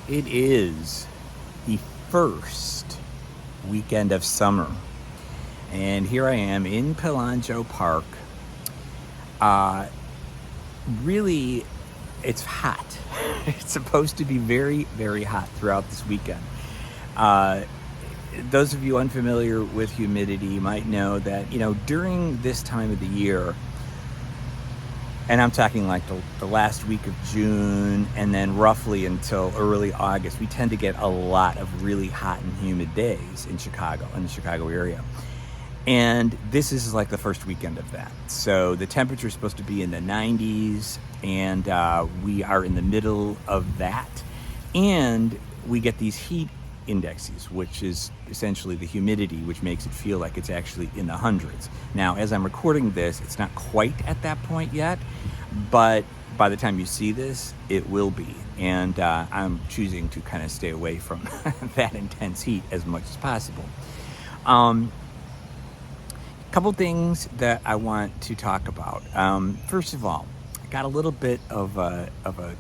It is the first weekend of summer, and here I am in Palangeau Park. Uh, really, it's hot. It's supposed to be very, very hot throughout this weekend. Uh, those of you unfamiliar with humidity might know that, during this time of the year, and I'm talking like the last week of June and then roughly until early August, we tend to get a lot of really hot and humid days in Chicago, in the Chicago area. And this is like the first weekend of that. So the temperature is supposed to be in the 90s, and we are in the middle of that. And we get these heat indexes, which is essentially the humidity, which makes it feel like it's actually in the hundreds. Now, as I'm recording this, it's not quite at that point yet, but by the time you see this, it will be. And I'm choosing to kind of stay away from that intense heat as much as possible. Couple things that I want to talk about. First of all, I got a little bit of a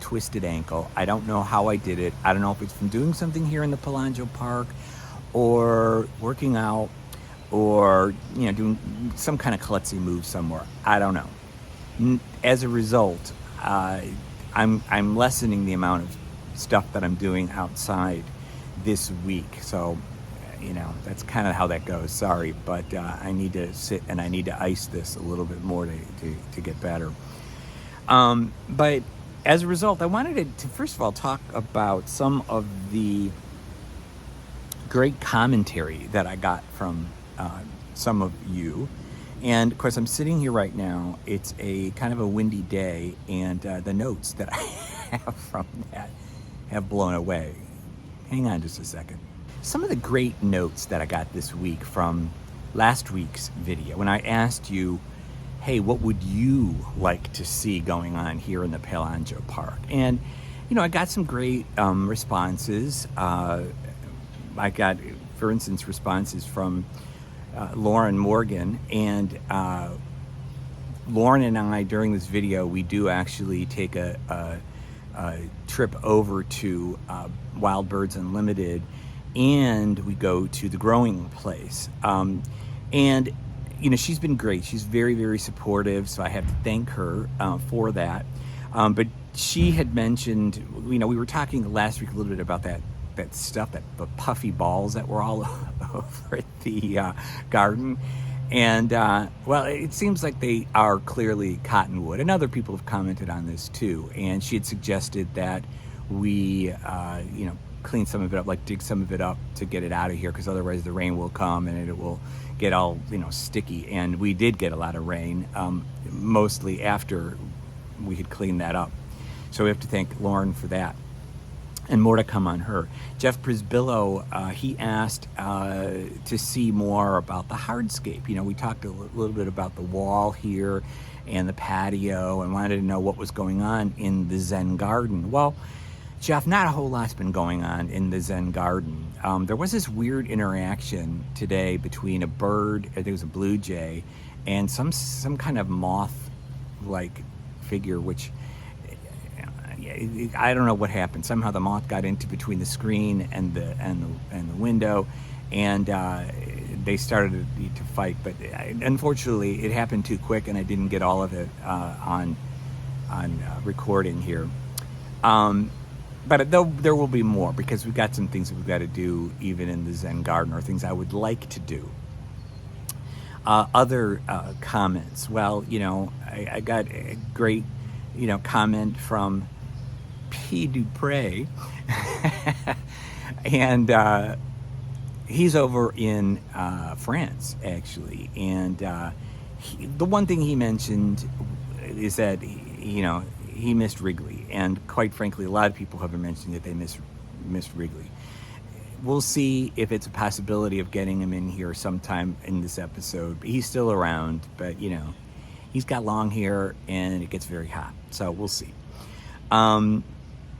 twisted ankle. I don't know how I did it. I don't know if it's from doing something here in the Palangeau Park, or working out, or doing some kind of klutzy move somewhere. I don't know. As a result, I'm lessening the amount of stuff that I'm doing outside this week. So that's kind of how that goes. Sorry, but I need to sit and I need to ice this a little bit more to get better. But as a result, I wanted to first of all talk about some of the great commentary that I got from some of you. And of course, I'm sitting here right now. It's a kind of a windy day, and the notes that I have from that have blown away. Hang on just a second. Some of the great notes that I got this week from last week's video, when I asked you, hey, what would you like to see going on here in the Palangeau Park? And, I got some great responses. I got, for instance, responses from Lauren Morgan. And Lauren and I, during this video, we do actually take a trip over to Wild Birds Unlimited, and we go to the growing place. And she's been great. She's very, very supportive, so I have to thank her for that. But she had mentioned, we were talking last week a little bit about that stuff, the puffy balls that were all over at the garden. And, well, it seems like they are clearly cottonwood. And other people have commented on this too. And she had suggested that we, clean some of it up, like dig some of it up to get it out of here, because otherwise the rain will come and it will get all sticky. And we did get a lot of rain, mostly after we had cleaned that up. So we have to thank Lauren for that, and more to come on her. Jeff Prisbillo, he asked to see more about the hardscape. We talked a little bit about the wall here and the patio, and wanted to know what was going on in the Zen garden. Well, Jeff, not a whole lot's been going on in the Zen garden. There was this weird interaction today between a bird, I think it was a blue jay, and some kind of moth-like figure, which I don't know what happened. Somehow the moth got into between the screen and the window, and they started to fight. But unfortunately, it happened too quick, and I didn't get all of it on recording here. But there will be more, because we've got some things that we've got to do even in the Zen garden, or things I would like to do. Other comments. Well, I got a great, comment from P. Dupre. And he's over in France, actually. And the one thing he mentioned is that, he missed Wrigley, and quite frankly, a lot of people have been mentioning that they missed Wrigley. We'll see if it's a possibility of getting him in here sometime in this episode. He's still around, but he's got long hair and it gets very hot, so we'll see.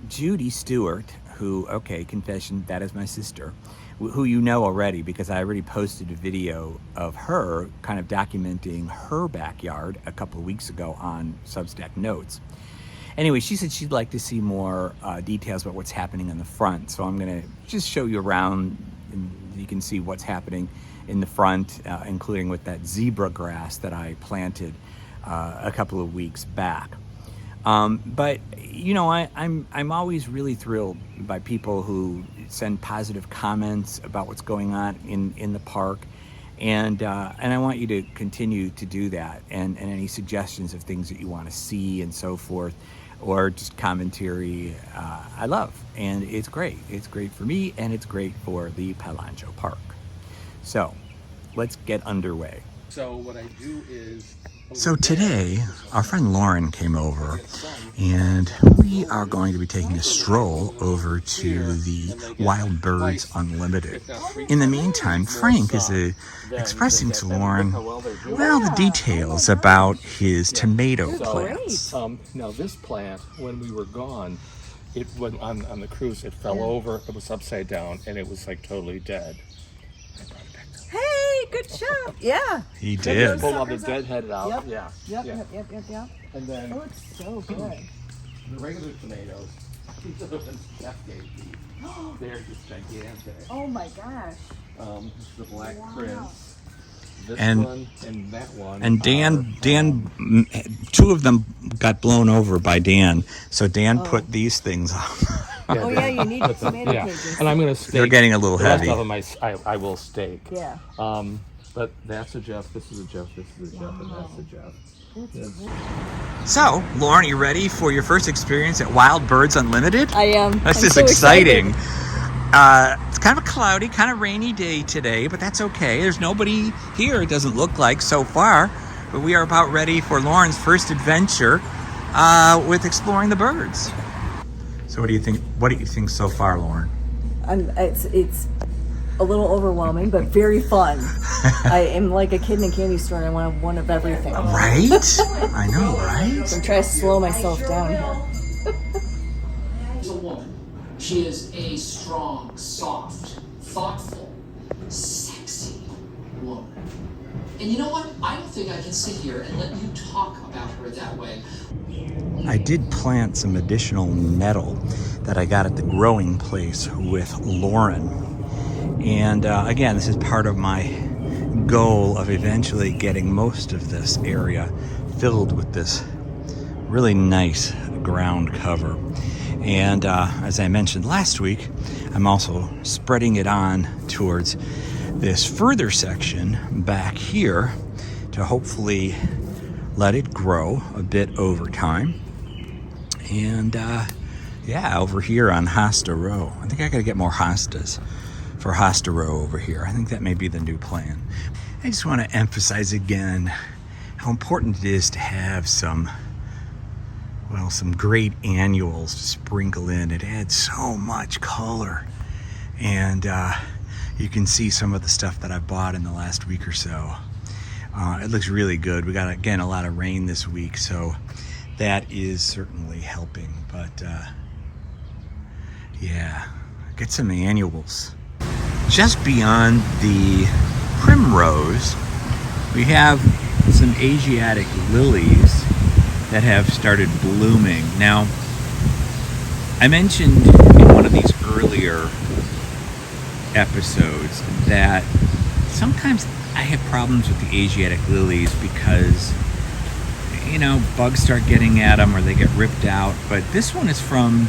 Judy Stewart, who, okay, confession, that is my sister, who you know already, because I already posted a video of her kind of documenting her backyard a couple of weeks ago on Substack Notes. Anyway, she said she'd like to see more details about what's happening in the front. So I'm going to just show you around, and you can see what's happening in the front, including with that zebra grass that I planted a couple of weeks back. But you know, I'm always really thrilled by people who send positive comments about what's going on in the park, and I want you to continue to do that. And any suggestions of things that you want to see and so forth, or just commentary, I love, and it's great. It's great for me, and it's great for the Palangeau Park. So let's get underway. So what I do is... So today, our friend Lauren came over, and we are going to be taking a stroll over to the Wild Birds Unlimited. In the meantime, Frank is expressing to Lauren, well, the details about his tomato plants. Now this plant, when we were gone, it went on the cruise, it fell over, it was upside down, and it was like totally dead. Hey, good job. Yeah. He did. Pull all the dead head out. Yep. Yeah. Yep. And then It looks so good. the regular tomatoes, these are the ones Jeff gave me. They're just gigantic. Oh my gosh. This is the Black Prince. This And- one and that one. And Dan, two of them got blown over by Dan, so Dan put these things up. Oh yeah, you need the tomato Yeah, pages. and I'm gonna steak. They're getting a little the rest heavy. of them I will steak. Yeah. But that's a Jeff. This is a Jeff. This is a Jeff, and that's a Jeff. So, Lauren, you ready for your first experience at Wild Birds Unlimited? I am. This I'm is so exciting. excited. It's kind of a cloudy, kind of rainy day today, but that's okay. There's nobody here, it doesn't look like so far. But we are about ready for Lauren's first adventure with exploring the birds. So what do you think? What do you think so far, Lauren? It's a little overwhelming, but very fun. I am like a kid in a candy store, and I want one of everything. Right? I know, right? So I'm trying to slow myself down here. She's a woman. She is a strong, soft, thoughtful, sexy woman. And you know what? I don't think I can sit here and let you talk about her that way. I did plant some additional nettle that I got at the growing place with Lauren. And again, this is part of my goal of eventually getting most of this area filled with this really nice ground cover. And as I mentioned last week, I'm also spreading it on towards this further section back here to hopefully let it grow a bit over time. And yeah, over here on Hosta Row, I think I gotta get more hostas for Hosta Row over here. I think that may be the new plan. I just want to emphasize again how important it is to have some great annuals to sprinkle in. It adds so much color. And you can see some of the stuff that I bought in the last week or so. It looks really good. We got, again, a lot of rain this week, so that is certainly helping. But yeah, get some annuals. Just beyond the primrose, we have some Asiatic lilies that have started blooming. Now, I mentioned in one of these earlier episodes that sometimes I have problems with the Asiatic lilies because, you know, bugs start getting at them or they get ripped out. But this one is from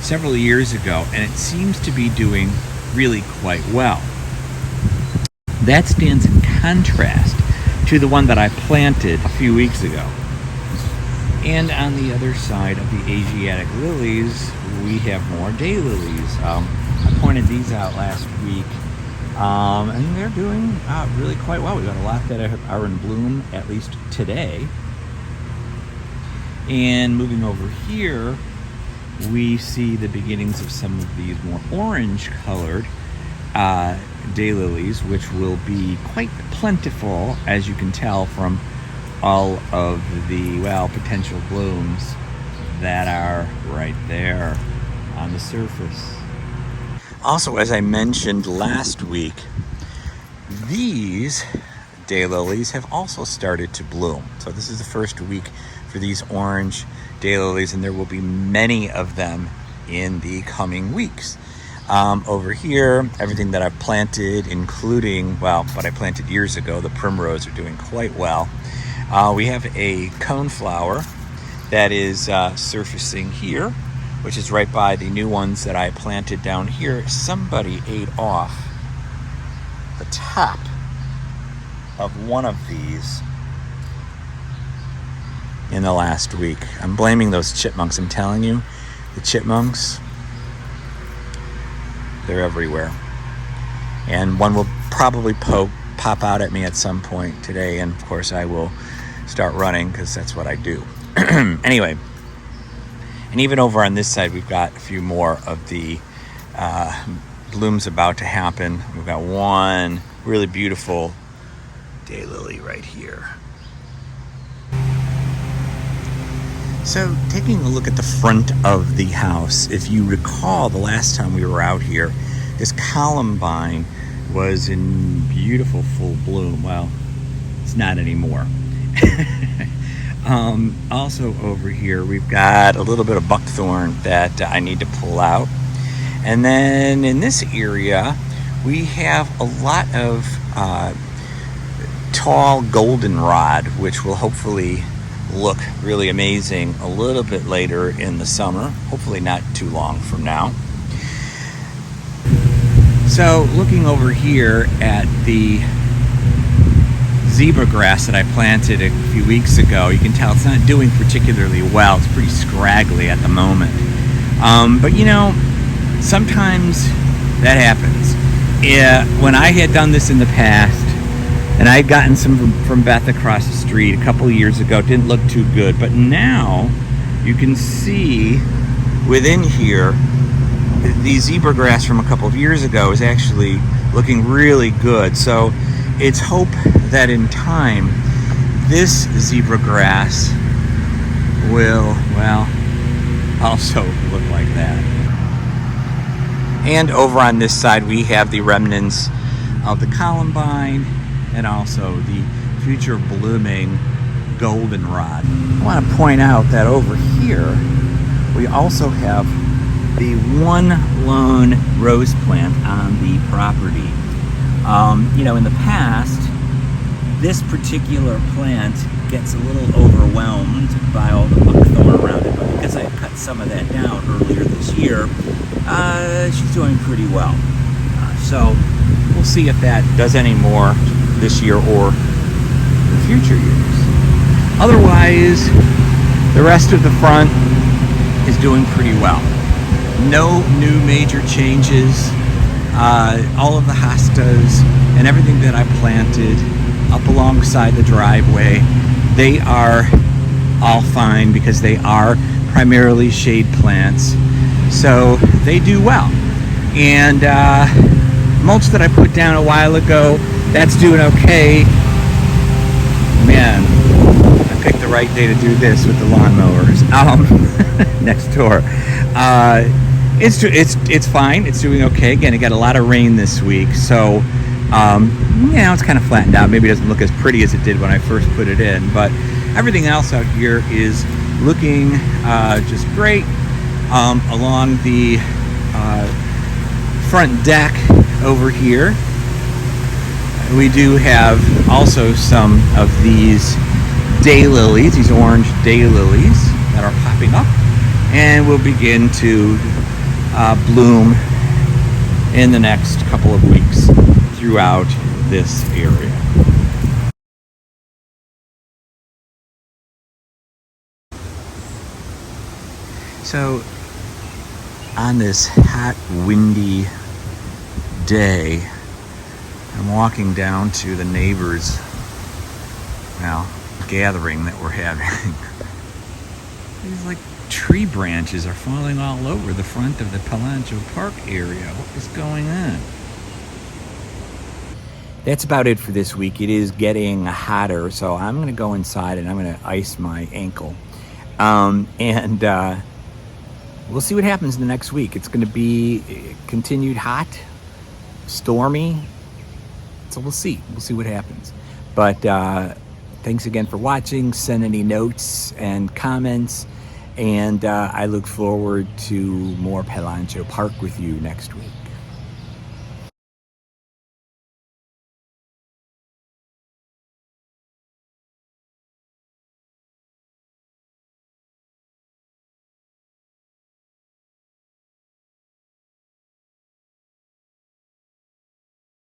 several years ago, and it seems to be doing really quite well. That stands in contrast to the one that I planted a few weeks ago. And on the other side of the Asiatic lilies, we have more daylilies. I pointed these out last week, and they're doing really quite well. We've got a lot that are in bloom, at least today. And moving over here, we see the beginnings of some of these more orange-colored daylilies, which will be quite plentiful, as you can tell from all of the, well, potential blooms that are right there on the surface. Also, as I mentioned last week, these daylilies have also started to bloom. So this is the first week for these orange daylilies, and there will be many of them in the coming weeks. Over here, everything that I've planted, including, well, what I planted years ago, the primrose, are doing quite well. We have a coneflower that is surfacing here, which is right by the new ones that I planted down here. Somebody ate off the top of one of these in the last week. I'm blaming those chipmunks. I'm telling you, the chipmunks, they're everywhere. And one will probably pop out at me at some point today, and of course I will start running because that's what I do. Anyway, and even over on this side, we've got a few more of the blooms about to happen. We've got one really beautiful daylily right here. So taking a look at the front of the house, if you recall the last time we were out here, this columbine was in beautiful full bloom. Well, it's not anymore. Also over here, we've got a little bit of buckthorn that I need to pull out. And then in this area, we have a lot of tall goldenrod, which will hopefully look really amazing a little bit later in the summer, hopefully not too long from now. So looking over here at the zebra grass that I planted a few weeks ago, you can tell it's not doing particularly well. It's pretty scraggly at the moment. But you know, sometimes that happens. Yeah, when I had done this in the past, and I had gotten some from Beth across the street a couple of years ago, it didn't look too good. But now you can see within here, the zebra grass from a couple of years ago is actually looking really good. So it's hope that in time, this zebra grass will, well, also look like that. And over on this side, we have the remnants of the columbine and also the future blooming goldenrod. I want to point out that over here, we also have the one lone rose plant on the property. You know, in the past, this particular plant gets a little overwhelmed by all the buckthorn around it, but because I cut some of that down earlier this year, she's doing pretty well. So we'll see if that does any more this year or in future years. Otherwise, the rest of the front is doing pretty well. No new major changes. All of the hostas and everything that I planted up alongside the driveway, they are all fine because they are primarily shade plants, so they do well. And mulch that I put down a while ago, that's doing okay. Man, I picked the right day to do this with the lawnmowers next door. It's fine. It's doing okay. Again, it got a lot of rain this week, so yeah, it's kind of flattened out. Maybe it doesn't look as pretty as it did when I first put it in, but everything else out here is looking just great. Along the front deck over here, we do have also some of these daylilies, these orange daylilies that are popping up, and will begin to bloom in the next couple of weeks throughout this area. So on this hot, windy day, I'm walking down to the neighbors, well, gathering that we're having. These like tree branches are falling all over the front of the Palangeau Park area. What is going on? That's about it for this week. It is getting hotter, so I'm going to go inside and I'm going to ice my ankle. We'll see what happens in the next week. It's going to be continued hot, stormy, so we'll see. We'll see what happens. But Thanks again for watching. Send any notes and comments. And I look forward to more Palangeau Park with you next week.